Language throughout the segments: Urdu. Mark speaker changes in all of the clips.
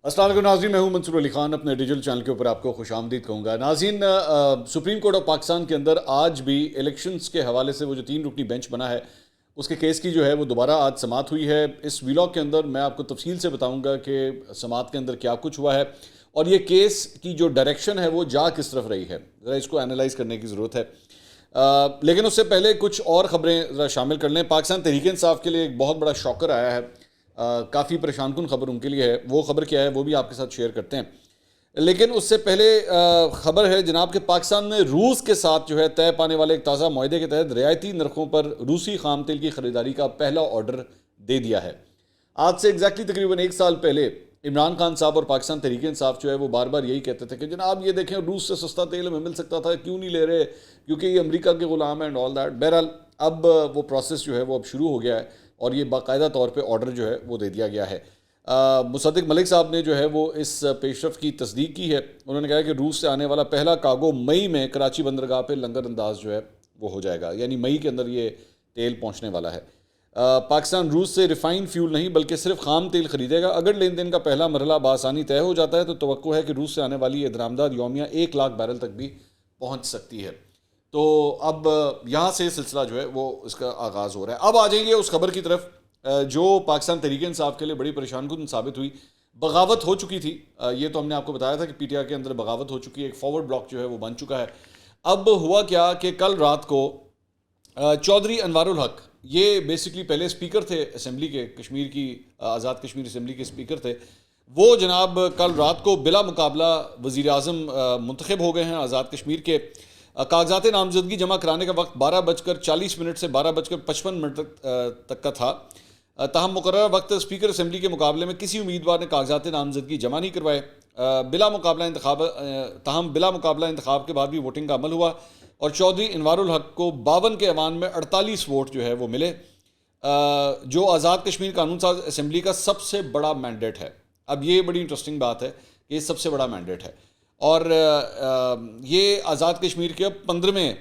Speaker 1: السلام علیکم ناظرین، میں ہوں منصور علی خان، اپنے ڈیجیٹل چینل کے اوپر آپ کو خوش آمدید کہوں گا۔ ناظرین، سپریم کورٹ آف پاکستان کے اندر آج بھی الیکشنز کے حوالے سے وہ جو 3 رکنی بینچ بنا ہے اس کے کیس کی جو ہے وہ دوبارہ آج سماعت ہوئی ہے۔ اس ویلاگ کے اندر میں آپ کو تفصیل سے بتاؤں گا کہ سماعت کے اندر کیا کچھ ہوا ہے اور یہ کیس کی جو ڈائریکشن ہے وہ جا کس طرف رہی ہے، ذرا اس کو انالائز کرنے کی ضرورت ہے۔ لیکن اس سے پہلے کچھ اور خبریں ذرا شامل کر لیں۔ پاکستان تحریک انصاف کے لیے ایک بہت بڑا شاکر آیا ہے، کافی پریشان کن خبر ان کے لیے ہے۔ وہ خبر کیا ہے وہ بھی آپ کے ساتھ شیئر کرتے ہیں، لیکن اس سے پہلے خبر ہے جناب کہ پاکستان نے روس کے ساتھ جو ہے طے پانے والے ایک تازہ معاہدے کے تحت رعایتی نرخوں پر روسی خام تیل کی خریداری کا پہلا آرڈر دے دیا ہے۔ آج سے ایگزیکٹلی تقریباً 1 سال پہلے عمران خان صاحب اور پاکستان تحریک انصاف جو ہے وہ بار بار یہی کہتے تھے کہ جناب یہ دیکھیں روس سے سستا تیل ہمیں مل سکتا تھا، کیوں نہیں لے رہے، کیونکہ یہ امریکہ کے غلام ہیں اینڈ آل دیٹ۔ بہرحال اب وہ پروسیس جو ہے وہ اب شروع ہو گیا ہے اور یہ باقاعدہ طور پہ آرڈر جو ہے وہ دے دیا گیا ہے۔ مصدق ملک صاحب نے جو ہے وہ اس پیش رفت کی تصدیق کی ہے۔ انہوں نے کہا کہ روس سے آنے والا پہلا کارگو مئی میں کراچی بندرگاہ پہ لنگر انداز جو ہے وہ ہو جائے گا، یعنی مئی کے اندر یہ تیل پہنچنے والا ہے۔ پاکستان روس سے ریفائنڈ فیول نہیں بلکہ صرف خام تیل خریدے گا۔ اگر لین دین کا پہلا مرحلہ بآسانی طے ہو جاتا ہے تو توقع ہے کہ روس سے آنے والی یہ درآمدات یومیہ 1 لاکھ بیرل تک بھی پہنچ سکتی ہے۔ تو اب یہاں سے سلسلہ جو ہے وہ اس کا آغاز ہو رہا ہے۔ اب آ جائیں گے اس خبر کی طرف جو پاکستان تحریک انصاف کے لیے بڑی پریشان کن ثابت ہوئی۔ بغاوت ہو چکی تھی، یہ تو ہم نے آپ کو بتایا تھا کہ پی ٹی آئی کے اندر بغاوت ہو چکی ہے، ایک فارورڈ بلاک جو ہے وہ بن چکا ہے۔ اب ہوا کیا کہ کل رات کو چودھری انوار الحق، یہ بیسکلی پہلے اسپیکر تھے اسمبلی کے، کشمیر کی آزاد کشمیر اسمبلی کے اسپیکر تھے، وہ جناب کل رات کو بلا مقابلہ وزیر اعظم منتخب ہو گئے ہیں آزاد کشمیر کے۔ کاغذات نامزدگی جمع کرانے کا وقت 12:40 سے 12:55 تک کا تھا، تاہم مقررہ وقت اسپیکر اسمبلی کے مقابلے میں کسی امیدوار نے کاغذات نامزدگی جمع نہیں کروائے۔ تاہم بلا مقابلہ انتخاب کے بعد بھی ووٹنگ کا عمل ہوا اور چودھری انوار الحق کو 52 کے ایوان میں 48 ووٹ جو ہے وہ ملے، جو آزاد کشمیر قانون ساز اسمبلی کا سب سے بڑا مینڈیٹ ہے۔ اب یہ بڑی انٹرسٹنگ بات ہے کہ یہ سب سے بڑا مینڈیٹ ہے اور یہ آزاد کشمیر کے اب 15ویں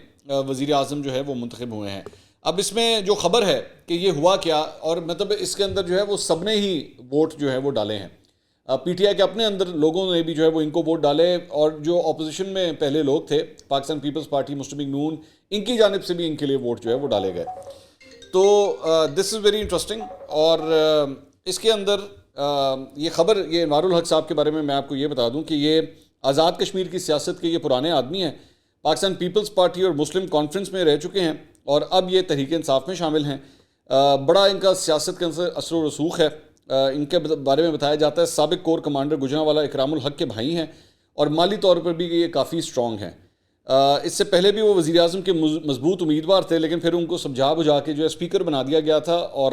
Speaker 1: وزیر اعظم جو ہے وہ منتخب ہوئے ہیں۔ اب اس میں جو خبر ہے کہ یہ ہوا کیا، اور مطلب اس کے اندر جو ہے وہ سب نے ہی ووٹ جو ہے وہ ڈالے ہیں۔ پی ٹی آئی کے اپنے اندر لوگوں نے بھی جو ہے وہ ان کو ووٹ ڈالے، اور جو اپوزیشن میں پہلے لوگ تھے پاکستان پیپلز پارٹی، مسلم لیگ نون، ان کی جانب سے بھی ان کے لیے ووٹ جو ہے وہ ڈالے گئے۔ تو دس از ویری انٹرسٹنگ، اور اس کے اندر یہ خبر، یہ انوار الحق صاحب کے بارے میں آپ کو یہ بتا دوں کہ یہ آزاد کشمیر کی سیاست کے یہ پرانے آدمی ہیں، پاکستان پیپلز پارٹی اور مسلم کانفرنس میں رہ چکے ہیں اور اب یہ تحریک انصاف میں شامل ہیں۔ بڑا ان کا سیاست کے اندر اثر و رسوخ ہے۔ ان کے بارے میں بتایا جاتا ہے سابق کور کمانڈر گجرانوالہ اکرام الحق کے بھائی ہیں اور مالی طور پر بھی یہ کافی سٹرونگ ہیں۔ اس سے پہلے بھی وہ وزیر اعظم کے مضبوط امیدوار تھے، لیکن پھر ان کو سمجھا بجھا کے جو ہے اسپیکر بنا دیا گیا تھا، اور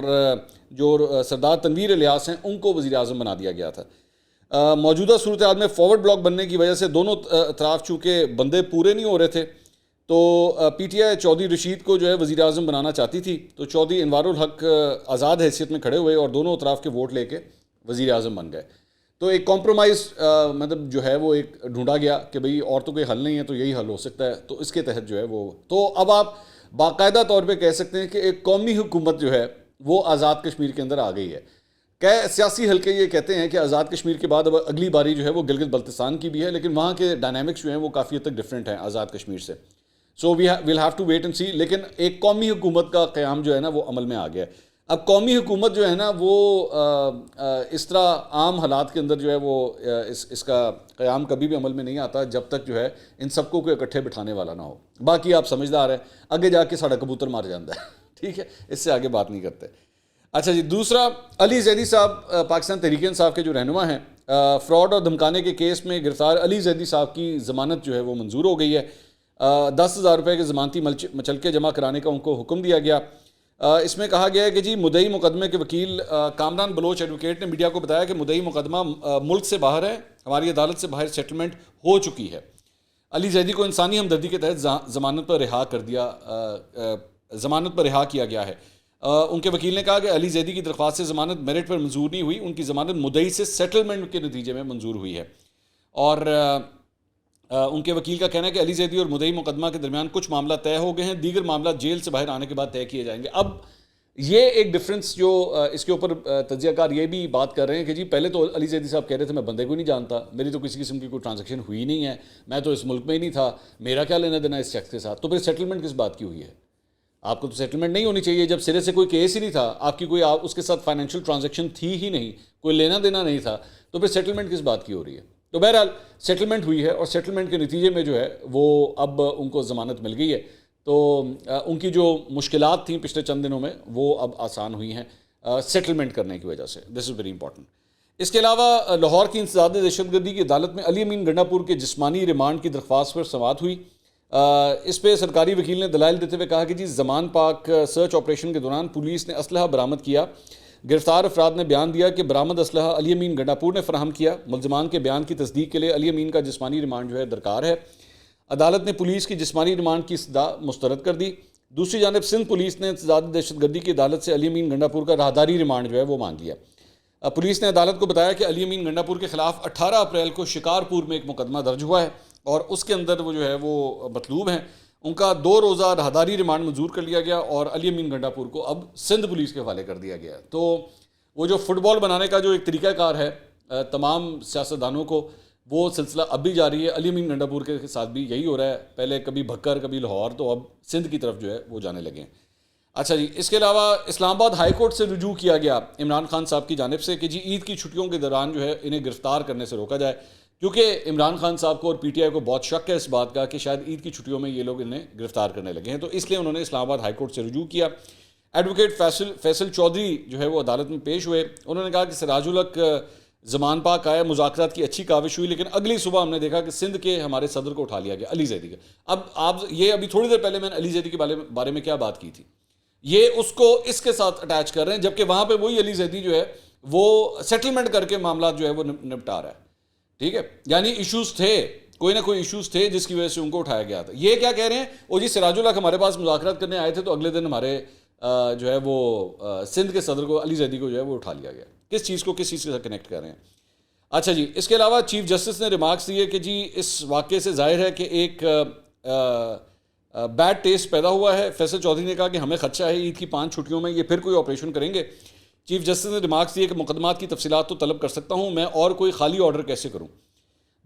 Speaker 1: جو سردار تنویر الیاس ہیں ان کو وزیر اعظم بنا دیا گیا تھا۔ موجودہ صورتحال میں فارورڈ بلاک بننے کی وجہ سے دونوں اطراف چونکہ بندے پورے نہیں ہو رہے تھے، تو P T I Chaudhry Rashid کو جو ہے وزیر اعظم بنانا چاہتی تھی، تو چودھری انوار الحق آزاد حیثیت میں کھڑے ہوئے اور دونوں اطراف کے ووٹ لے کے وزیر اعظم بن گئے۔ تو ایک کمپرومائز مطلب جو ہے وہ ایک ڈھونڈا گیا کہ بھئی اور تو کوئی حل نہیں ہے تو یہی حل ہو سکتا ہے، تو اس کے تحت جو ہے وہ، تو اب آپ باقاعدہ طور پہ کہہ سکتے ہیں کہ ایک قومی حکومت جو ہے وہ آزاد کشمیر کے اندر آ گئی ہے۔ سیاسی حلقے یہ کہتے ہیں کہ آزاد کشمیر کے بعد اب اگلی باری جو ہے وہ گلگت بلتستان کی بھی ہے، لیکن وہاں کے ڈائنامکس جو ہیں وہ کافی حد تک ڈفرینٹ ہیں آزاد کشمیر سے۔ So we'll have to wait and see, لیکن ایک قومی حکومت کا قیام جو ہے نا وہ عمل میں آ گیا ہے۔ اب قومی حکومت جو ہے نا وہ اس طرح عام حالات کے اندر جو ہے وہ اس کا قیام کبھی بھی عمل میں نہیں آتا جب تک جو ہے ان سب کو کوئی اکٹھے بٹھانے والا نہ ہو۔ باقی آپ سمجھدار ہیں، آگے جا کے ساڑھا کبوتر مار جاتا ہے، ٹھیک ہے، اس سے آگے بات نہیں کرتے۔ اچھا جی، دوسرا علی زیدی صاحب پاکستان تحریک انصاف کے جو رہنما ہیں، فراڈ اور دھمکانے کے کیس میں گرفتار علی زیدی صاحب کی ضمانت جو ہے وہ منظور ہو گئی ہے۔ 10,000 روپے کے ضمانتی مچلکے جمع کرانے کا ان کو حکم دیا گیا۔ اس میں کہا گیا ہے کہ جی مدعی مقدمے کے وکیل کامران بلوچ ایڈوکیٹ نے میڈیا کو بتایا کہ مدعی مقدمہ ملک سے باہر ہے، ہماری عدالت سے باہر سیٹلمنٹ ہو چکی ہے۔ علی زیدی کو انسانی ہمدردی کے تحت ضمانت پر رہا کیا گیا ہے۔ ان کے وکیل نے کہا کہ علی زیدی کی درخواست سے ضمانت میرٹ پر منظور نہیں ہوئی، ان کی ضمانت مدعی سے سیٹلمنٹ کے نتیجے میں منظور ہوئی ہے، اور ان کے وکیل کا کہنا ہے کہ علی زیدی اور مدعی مقدمہ کے درمیان کچھ معاملات طے ہو گئے ہیں، دیگر معاملات جیل سے باہر آنے کے بعد طے کیے جائیں گے۔ اب یہ ایک ڈفرنس جو اس کے اوپر تجزیہ کار یہ بھی بات کر رہے ہیں کہ جی پہلے تو علی زیدی صاحب کہہ رہے تھے میں بندے کو نہیں جانتا، میری تو کسی قسم کی کوئی ٹرانزیکشن ہوئی نہیں ہے، میں تو اس ملک میں ہی نہیں تھا، میرا کیا لینا دینا اس شخص کے ساتھ، تو پھر سیٹلمنٹ کس بات کی ہوئی ہے؟ آپ کو تو سیٹلمنٹ نہیں ہونی چاہیے جب سرے سے کوئی کیس ہی نہیں تھا، آپ کی کوئی اس کے ساتھ فائنینشیل ٹرانزیکشن تھی ہی نہیں، کوئی لینا دینا نہیں تھا، تو پھر سیٹلمنٹ کس بات کی ہو رہی ہے؟ تو بہرحال سیٹلمنٹ ہوئی ہے اور سیٹلمنٹ کے نتیجے میں جو ہے وہ اب ان کو ضمانت مل گئی ہے، تو ان کی جو مشکلات تھیں پچھلے چند دنوں میں وہ اب آسان ہوئی ہیں سیٹلمنٹ کرنے کی وجہ سے. دس از ویری امپورٹنٹ. اس کے علاوہ لاہور کی انسداد دہشت گردی کی عدالت میں علی امین گنڈا پور کے جسمانی ریمانڈ کی درخواست پر سماعت ہوئی. اس پہ سرکاری وکیل نے دلائل دیتے ہوئے کہا کہ جی زمان پاک سرچ آپریشن کے دوران پولیس نے اسلحہ برآمد کیا. گرفتار افراد نے بیان دیا کہ برآمد اسلحہ علی امین گنڈا پور نے فراہم کیا. ملزمان کے بیان کی تصدیق کے لیے علی امین کا جسمانی ریمانڈ جو ہے درکار ہے. عدالت نے پولیس کی جسمانی ریمانڈ کی استدعا مسترد کر دی. دوسری جانب سندھ پولیس نے انسداد دہشت گردی کی عدالت سے علی امین گنڈا پور کا راہداری ریمانڈ جو ہے وہ مانگ لیا. پولیس نے عدالت کو بتایا کہ علی امین گنڈا پور کے خلاف 18 اپریل کو شکارپور میں ایک مقدمہ درج ہوا ہے اور اس کے اندر وہ جو ہے وہ مطلوب ہیں. ان کا 2 روزہ راہداری ریمانڈ منظور کر لیا گیا اور علی امین گنڈا پور کو اب سندھ پولیس کے حوالے کر دیا گیا. تو وہ جو فٹ بال بنانے کا جو ایک طریقہ کار ہے تمام سیاستدانوں کو، وہ سلسلہ اب بھی جاری ہے. علی امین گنڈا پور کے ساتھ بھی یہی ہو رہا ہے، پہلے کبھی بھکر کبھی لاہور، تو اب سندھ کی طرف جو ہے وہ جانے لگے ہیں. اچھا جی، اس کے علاوہ اسلام آباد ہائی کورٹ سے رجوع کیا گیا عمران خان صاحب کی جانب سے کہ جی عید کی چھٹیوں کے دوران جو ہے انہیں گرفتار کرنے سے روکا جائے، کیونکہ عمران خان صاحب کو اور پی ٹی آئی کو بہت شک ہے اس بات کا کہ شاید عید کی چھٹیوں میں یہ لوگ انہیں گرفتار کرنے لگے ہیں، تو اس لیے انہوں نے اسلام آباد ہائی کورٹ سے رجوع کیا. ایڈوکیٹ فیصل چودھری جو ہے وہ عدالت میں پیش ہوئے. انہوں نے کہا کہ سراج الحق زمان پاک آیا، مذاکرات کی اچھی کاوش ہوئی، لیکن اگلی صبح ہم نے دیکھا کہ سندھ کے ہمارے صدر کو اٹھا لیا گیا، علی زیدی کا. اب آپ یہ ابھی تھوڑی دیر پہلے میں نے علی زیدی کے بارے میں کیا بات کی تھی، یہ اس کو اس کے ساتھ اٹیچ کر رہے ہیں، جبکہ وہاں پہ وہی علی زیدی جو ہے وہ سیٹلمنٹ کر کے معاملات جو ہے وہ نپٹا رہا ہے. ٹھیک ہے، یعنی ایشوز تھے، کوئی نہ کوئی ایشوز تھے جس کی وجہ سے ان کو اٹھایا گیا تھا. یہ کیا کہہ رہے ہیں، وہ جی سراج الحق ہمارے پاس مذاکرات کرنے آئے تھے تو اگلے دن ہمارے جو ہے وہ سندھ کے صدر کو علی زیدی کو جو ہے وہ اٹھا لیا گیا. کس چیز کو کس چیز کے ساتھ کنیکٹ کر رہے ہیں. اچھا جی، اس کے علاوہ چیف جسٹس نے ریمارکس دیے کہ جی اس واقعے سے ظاہر ہے کہ ایک بیڈ ٹیسٹ پیدا ہوا ہے. فیصل چودھری نے کہا کہ ہمیں خدشہ ہے عید کی 5 چھٹیوں میں یہ پھر کوئی آپریشن کریں گے. چیف جسٹس نے ریمارکس دیے کہ مقدمات کی تفصیلات تو طلب کر سکتا ہوں میں، اور کوئی خالی آرڈر کیسے کروں.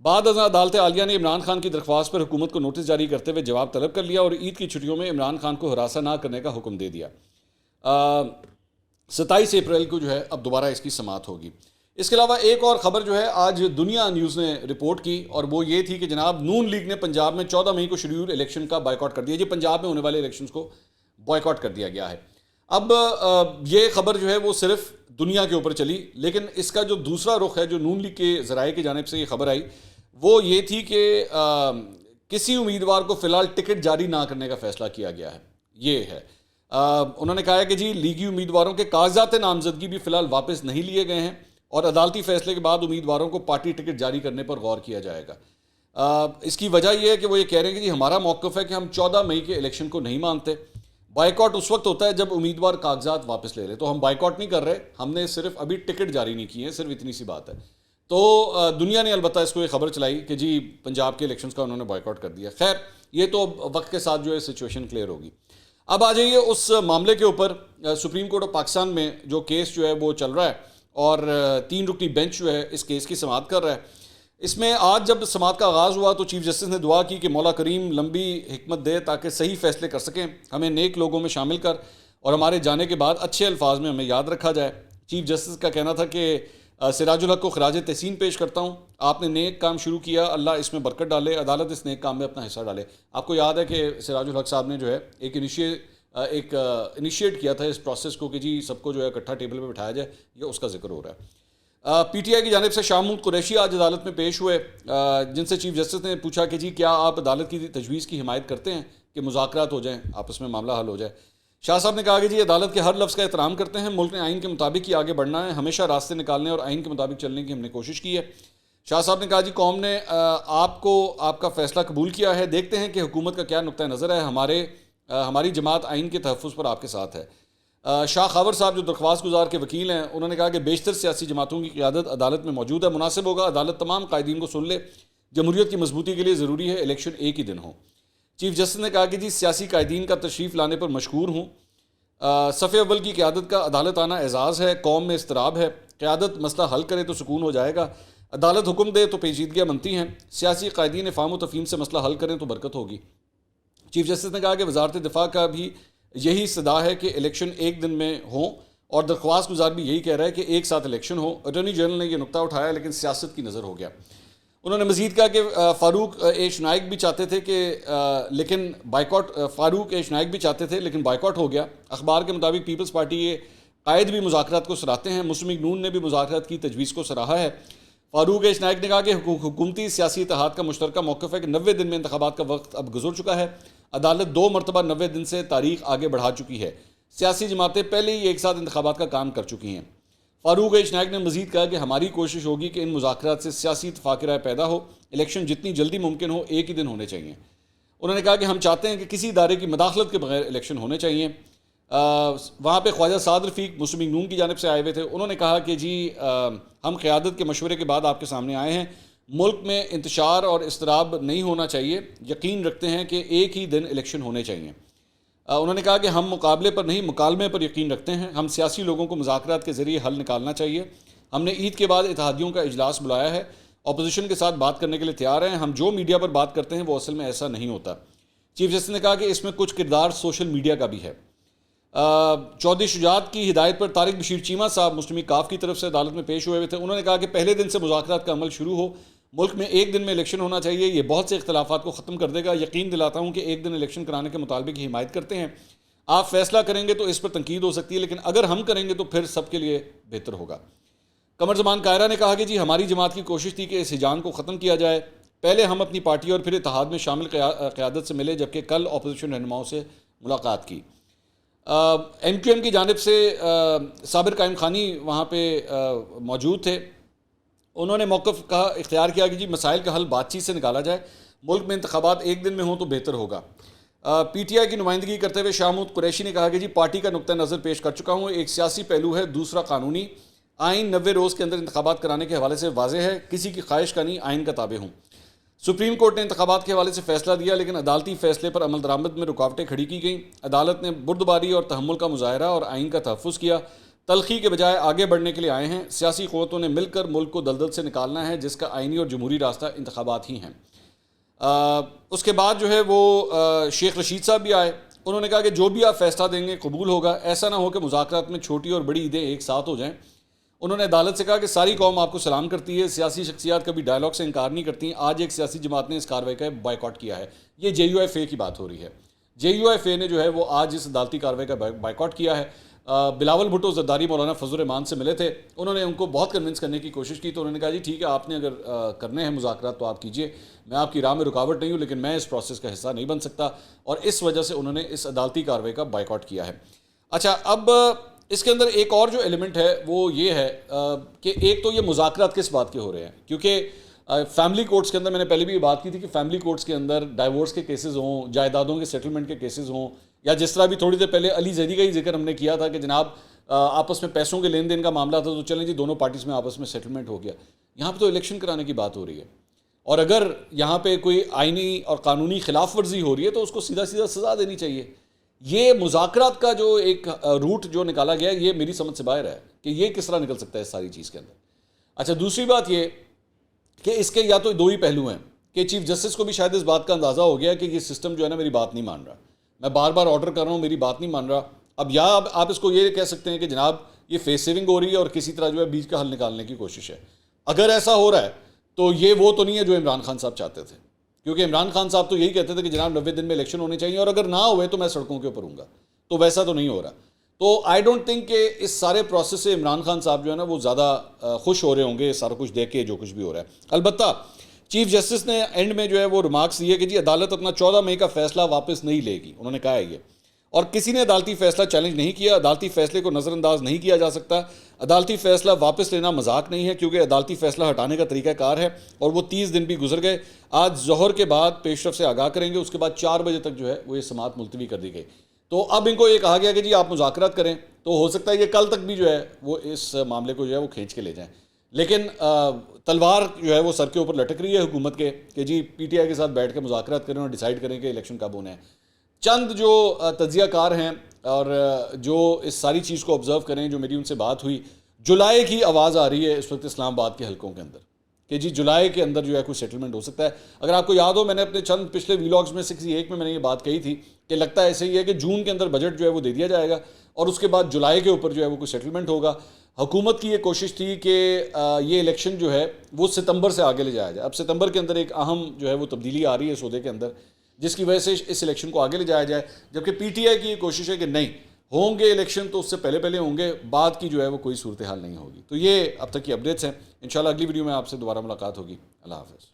Speaker 1: بعد ازاں عدالت عالیہ نے عمران خان کی درخواست پر حکومت کو نوٹس جاری کرتے ہوئے جواب طلب کر لیا اور عید کی چھٹیوں میں عمران خان کو ہراساں نہ کرنے کا حکم دے دیا. 27 اپریل کو جو ہے اب دوبارہ اس کی سماعت ہوگی. اس کے علاوہ ایک اور خبر جو ہے آج دنیا نیوز نے رپورٹ کی، اور وہ یہ تھی کہ جناب نون لیگ نے پنجاب میں 14 مئی کو شیڈول الیکشن کا بائیکاٹ کر دیا. یہ پنجاب میں ہونے والے الیکشنز کو بائیکاٹ کر دیا گیا ہے. اب یہ خبر جو ہے وہ صرف دنیا کے اوپر چلی، لیکن اس کا جو دوسرا رخ ہے جو نون لیگ کے ذرائع کی جانب سے یہ خبر آئی وہ یہ تھی کہ کسی امیدوار کو فی الحال ٹکٹ جاری نہ کرنے کا فیصلہ کیا گیا ہے. یہ ہے انہوں نے کہا ہے کہ جی لیگی امیدواروں کے کاغذات نامزدگی بھی فی الحال واپس نہیں لیے گئے ہیں اور عدالتی فیصلے کے بعد امیدواروں کو پارٹی ٹکٹ جاری کرنے پر غور کیا جائے گا. اس کی وجہ یہ ہے کہ وہ یہ کہہ رہے ہیں کہ جی ہمارا موقف ہے کہ ہم 14 مئی کے الیکشن کو نہیں مانتے. بائیکاٹ اس وقت ہوتا ہے جب امیدوار کاغذات واپس لے لے، تو ہم بائیکاٹ نہیں کر رہے، ہم نے صرف ابھی ٹکٹ جاری نہیں کیے ہیں، صرف اتنی سی بات ہے. تو دنیا نے البتہ اس کو یہ خبر چلائی کہ جی پنجاب کے الیکشنز کا انہوں نے بائیکاٹ کر دیا. خیر یہ تو وقت کے ساتھ جو ہے سچویشن کلیئر ہوگی. اب آ جائیے اس معاملے کے اوپر. سپریم کورٹ آف پاکستان میں جو کیس جو ہے وہ چل رہا ہے اور 3 رکنی بینچ جو ہے اس کیس کی سماعت کر رہا ہے. اس میں آج جب سماعت کا آغاز ہوا تو چیف جسٹس نے دعا کی کہ مولا کریم لمبی حکمت دے تاکہ صحیح فیصلے کر سکیں، ہمیں نیک لوگوں میں شامل کر اور ہمارے جانے کے بعد اچھے الفاظ میں ہمیں یاد رکھا جائے. چیف جسٹس کا کہنا تھا کہ سراج الحق کو خراج تحسین پیش کرتا ہوں، آپ نے نیک کام شروع کیا، اللہ اس میں برکت ڈالے، عدالت اس نیک کام میں اپنا حصہ ڈالے. آپ کو یاد ہے کہ سراج الحق صاحب نے جو ہے ایک انیشیٹ کیا تھا اس پروسیس کو کہ جی سب کو جو ہے اکٹھا ٹیبل پہ بٹھایا جائے، یہ اس کا ذکر ہو رہا ہے. پی ٹی آئی کی جانب سے شاہ محمود قریشی آج عدالت میں پیش ہوئے، جن سے چیف جسٹس نے پوچھا کہ جی کیا آپ عدالت کی تجویز کی حمایت کرتے ہیں کہ مذاکرات ہو جائیں، آپس میں معاملہ حل ہو جائے. شاہ صاحب نے کہا کہ جی عدالت کے ہر لفظ کا احترام کرتے ہیں، ملک نے آئین کے مطابق ہی آگے بڑھنا ہے، ہمیشہ راستے نکالنے اور آئین کے مطابق چلنے کی ہم نے کوشش کی ہے. شاہ صاحب نے کہا جی قوم نے آپ کا فیصلہ قبول کیا ہے، دیکھتے ہیں کہ حکومت کا کیا نقطہ نظر ہے، ہماری جماعت آئین کے تحفظ پر آپ کے ساتھ ہے. شاہ خاور صاحب جو درخواست گزار کے وکیل ہیں، انہوں نے کہا کہ بیشتر سیاسی جماعتوں کی قیادت عدالت میں موجود ہے، مناسب ہوگا عدالت تمام قائدین کو سن لے، جمہوریت کی مضبوطی کے لیے ضروری ہے الیکشن ایک ہی دن ہو. چیف جسٹس نے کہا کہ جی سیاسی قائدین کا تشریف لانے پر مشکور ہوں، صف اول کی قیادت کا عدالت آنا اعزاز ہے، قوم میں اضطراب ہے، قیادت مسئلہ حل کرے تو سکون ہو جائے گا، عدالت حکم دے تو پیچیدگیاں بنتی ہیں، سیاسی قائدین فہم و تفہیم سے مسئلہ حل کریں تو برکت ہوگی۔ چیف جسٹس نے کہا کہ وزارت دفاع کا بھی یہی صدا ہے کہ الیکشن ایک دن میں ہوں، اور درخواست گزار بھی یہی کہہ رہا ہے کہ ایک ساتھ الیکشن ہو۔ اٹارنی جنرل نے یہ نقطہ اٹھایا لیکن سیاست کی نظر ہو گیا۔ انہوں نے مزید کہا کہ فاروق شنائک بھی چاہتے تھے کہ لیکن فاروق شنائک بھی چاہتے تھے لیکن بائیکاٹ ہو گیا۔ اخبار کے مطابق پیپلز پارٹی کے قائد بھی مذاکرات کو سراہتے ہیں، مسلم لیگ نون نے بھی مذاکرات کی تجویز کو سراہا ہے۔ فاروق شنائک نے کہا کہ حکومتی سیاسی اتحاد کا مشترکہ موقف ہے کہ 90 دن میں انتخابات کا وقت اب گزر چکا ہے، عدالت 2 مرتبہ 90 دن سے تاریخ آگے بڑھا چکی ہے، سیاسی جماعتیں پہلے ہی ایک ساتھ انتخابات کا کام کر چکی ہیں۔ فاروق شنائک نے مزید کہا کہ ہماری کوشش ہوگی کہ ان مذاکرات سے سیاسی اتفاق رائے پیدا ہو، الیکشن جتنی جلدی ممکن ہو ایک ہی دن ہونے چاہیے۔ انہوں نے کہا کہ ہم چاہتے ہیں کہ کسی ادارے کی مداخلت کے بغیر الیکشن ہونے چاہیے۔ وہاں پہ خواجہ سعد رفیق مسلم لیگ نون کی جانب سے آئے ہوئے تھے، انہوں نے کہا کہ جی ہم قیادت کے مشورے کے بعد آپ کے سامنے آئے ہیں، ملک میں انتشار اور اضطراب نہیں ہونا چاہیے، یقین رکھتے ہیں کہ ایک ہی دن الیکشن ہونے چاہیے۔ انہوں نے کہا کہ ہم مقابلے پر نہیں مکالمے پر یقین رکھتے ہیں، ہم سیاسی لوگوں کو مذاکرات کے ذریعے حل نکالنا چاہیے، ہم نے عید کے بعد اتحادیوں کا اجلاس بلایا ہے، اپوزیشن کے ساتھ بات کرنے کے لیے تیار ہیں، ہم جو میڈیا پر بات کرتے ہیں وہ اصل میں ایسا نہیں ہوتا۔ چیف جسٹس نے کہا کہ اس میں کچھ کردار سوشل میڈیا کا بھی ہے۔ چودھری شجاعت کی ہدایت پر طارق بشیر چیمہ صاحب مسلم لیگ کاف کی طرف سے عدالت میں پیش ہوئے تھے، انہوں نے کہا کہ پہلے دن سے مذاکرات کا عمل شروع ہو، ملک میں ایک دن میں الیکشن ہونا چاہیے، یہ بہت سے اختلافات کو ختم کر دے گا، یقین دلاتا ہوں کہ ایک دن الیکشن کرانے کے مطالبے کی حمایت کرتے ہیں، آپ فیصلہ کریں گے تو اس پر تنقید ہو سکتی ہے لیکن اگر ہم کریں گے تو پھر سب کے لیے بہتر ہوگا۔ قمر زمان قاہرہ نے کہا کہ جی ہماری جماعت کی کوشش تھی کہ اس ہجان کو ختم کیا جائے، پہلے ہم اپنی پارٹی اور پھر اتحاد میں شامل قیادت سے ملے، جبکہ کل اپوزیشن رہنماؤں سے ملاقات کی۔ ایم کیو ایم کی جانب سے صابر قائم خانی وہاں پہ موجود تھے، انہوں نے موقف اختیار کیا کہ جی مسائل کا حل بات چیت سے نکالا جائے، ملک میں انتخابات ایک دن میں ہوں تو بہتر ہوگا۔ پی ٹی آئی کی نمائندگی کرتے ہوئے شاہ محمود قریشی نے کہا کہ جی پارٹی کا نقطہ نظر پیش کر چکا ہوں، ایک سیاسی پہلو ہے، دوسرا قانونی، آئین 90 روز کے اندر انتخابات کرانے کے حوالے سے واضح ہے، کسی کی خواہش کا نہیں، آئین کا تابع ہوں۔ سپریم کورٹ نے انتخابات کے حوالے سے فیصلہ دیا لیکن عدالتی فیصلے پر عمل درآمد میں رکاوٹیں کھڑی کی گئیں، عدالت نے بردباری اور تحمل کا مظاہرہ اور آئین کا تحفظ کیا، تلخی کے بجائے آگے بڑھنے کے لیے آئے ہیں، سیاسی قوتوں نے مل کر ملک کو دلدل سے نکالنا ہے جس کا آئینی اور جمہوری راستہ انتخابات ہی ہیں۔ اس کے بعد جو ہے وہ شیخ رشید صاحب بھی آئے، انہوں نے کہا کہ جو بھی آپ فیصلہ دیں گے قبول ہوگا، ایسا نہ ہو کہ مذاکرات میں چھوٹی اور بڑی عیدیں ایک ساتھ ہو جائیں۔ انہوں نے عدالت سے کہا کہ ساری قوم آپ کو سلام کرتی ہے، سیاسی شخصیات کبھی ڈائلاگ سے انکار نہیں کرتی، آج ایک سیاسی جماعت نے اس کارروائی کا بائیکاٹ کیا ہے، یہ جے یو ایف اے کی بات ہو رہی ہے، جے یو ایف اے نے جو ہے وہ آج اس عدالتی کارروائی کا بائیکاٹ کیا ہے۔ بلاول بھٹو زرداری مولانا فضل الرحمان سے ملے تھے، انہوں نے ان کو بہت کنونس کرنے کی کوشش کی تو انہوں نے کہا جی ٹھیک ہے آپ نے اگر کرنے ہیں مذاکرات تو آپ کیجئے، میں آپ کی راہ میں رکاوٹ نہیں ہوں لیکن میں اس پروسیس کا حصہ نہیں بن سکتا، اور اس وجہ سے انہوں نے اس عدالتی کارروائی کا بائیکاٹ کیا ہے۔ اچھا، اب اس کے اندر ایک اور جو ایلیمنٹ ہے وہ یہ ہے کہ ایک تو یہ مذاکرات کس بات کے ہو رہے ہیں، کیونکہ فیملی کورٹس کے اندر میں نے پہلے بھی یہ بات کی تھی کہ فیملی کورٹس کے اندر ڈائیورس کے کیسز ہوں، جائیدادوں کے سیٹلمنٹ کے کیسز ہوں، یا جس طرح بھی تھوڑی دیر پہلے علی زیدی کا ہی ذکر ہم نے کیا تھا کہ جناب آپس میں پیسوں کے لین دین کا معاملہ تھا تو چلیں جی دونوں پارٹیز میں آپس میں سیٹلمنٹ ہو گیا، یہاں پہ تو الیکشن کرانے کی بات ہو رہی ہے، اور اگر یہاں پہ کوئی آئینی اور قانونی خلاف ورزی ہو رہی ہے تو اس کو سیدھا سیدھا سزا دینی چاہیے۔ یہ مذاکرات کا جو ایک روٹ جو نکالا گیا ہے یہ میری سمجھ سے باہر ہے کہ یہ کس طرح نکل سکتا ہے اس ساری چیز کے اندر۔ اچھا، دوسری بات یہ کہ اس کے یا تو دو ہی پہلو ہیں کہ چیف جسٹس کو بھی شاید اس بات کا اندازہ ہو گیا کہ یہ سسٹم جو ہے نا میری بات نہیں مان رہا، میں بار بار آرڈر کر رہا ہوں میری بات نہیں مان رہا، اب یا آپ اس کو یہ کہہ سکتے ہیں کہ جناب یہ فیس سیونگ ہو رہی ہے اور کسی طرح جو ہے بیچ کا حل نکالنے کی کوشش ہے۔ اگر ایسا ہو رہا ہے تو یہ وہ تو نہیں ہے جو عمران خان صاحب چاہتے تھے، کیونکہ عمران خان صاحب تو یہی کہتے تھے کہ جناب 90 دن میں الیکشن ہونے چاہیے اور اگر نہ ہوئے تو میں سڑکوں کے اوپر ہوں گا، تو ویسا تو نہیں ہو رہا۔ تو آئی ڈونٹ تھنک کہ اس سارے پروسیس سے عمران خان صاحب جو ہے نا وہ زیادہ خوش ہو رہے ہوں گے سارا کچھ دیکھ کے جو کچھ بھی ہو رہا ہے۔ البتہ چیف جسٹس نے اینڈ میں جو ہے وہ ریمارکس دیے کہ جی عدالت اپنا 14 مئی کا فیصلہ واپس نہیں لے گی، انہوں نے کہا ہے یہ، اور کسی نے عدالتی فیصلہ چیلنج نہیں کیا، عدالتی فیصلے کو نظر انداز نہیں کیا جا سکتا، عدالتی فیصلہ واپس لینا مذاق نہیں ہے کیونکہ عدالتی فیصلہ ہٹانے کا طریقہ کار ہے، اور وہ 30 دن بھی گزر گئے، آج ظہر کے بعد پیش رفت سے آگاہ کریں گے، اس کے بعد 4 بجے تک جو ہے وہ یہ سماعت ملتوی کر دی گئی۔ تو اب ان کو یہ کہا گیا کہ جی آپ مذاکرات کریں، تو ہو سکتا ہے کہ کل تک بھی جو ہے وہ اس معاملے کو جو ہے وہ کھینچ کے لے جائیں، لیکن تلوار جو ہے وہ سر کے اوپر لٹک رہی ہے حکومت کے کہ جی پی ٹی آئی کے ساتھ بیٹھ کے مذاکرات کریں اور ڈیسائیڈ کریں کہ الیکشن کب ہونا ہے۔ چند جو تجزیہ کار ہیں اور جو اس ساری چیز کو آبزرو کریں، جو میری ان سے بات ہوئی، جولائی کی آواز آ رہی ہے اس وقت اسلام آباد کے حلقوں کے اندر کہ جی جولائی کے اندر جو ہے کوئی سیٹلمنٹ ہو سکتا ہے. اگر آپ کو یاد ہو، میں نے اپنے چند پچھلے ویلاگز میں 61 میں نے یہ بات کہی تھی کہ لگتا ہے ایسے ہی ہے کہ جون کے اندر بجٹ جو ہے وہ دے دیا جائے گا اور اس کے بعد جولائی کے اوپر جو ہے وہ کوئی سیٹلمنٹ ہوگا. حکومت کی یہ کوشش تھی کہ یہ الیکشن جو ہے وہ ستمبر سے آگے لے جایا جائے. اب ستمبر کے اندر ایک اہم جو ہے وہ تبدیلی آ رہی ہے سودے کے اندر، جس کی وجہ سے اس الیکشن کو آگے لے جایا جائے. جبکہ پی ٹی آئی کی یہ کوشش ہے کہ نہیں، ہوں گے الیکشن تو اس سے پہلے ہوں گے، بعد کی جو ہے وہ کوئی صورتحال نہیں ہوگی. تو یہ اب تک کی اپڈیٹس ہیں. انشاءاللہ اگلی ویڈیو میں آپ سے دوبارہ ملاقات ہوگی. اللہ حافظ.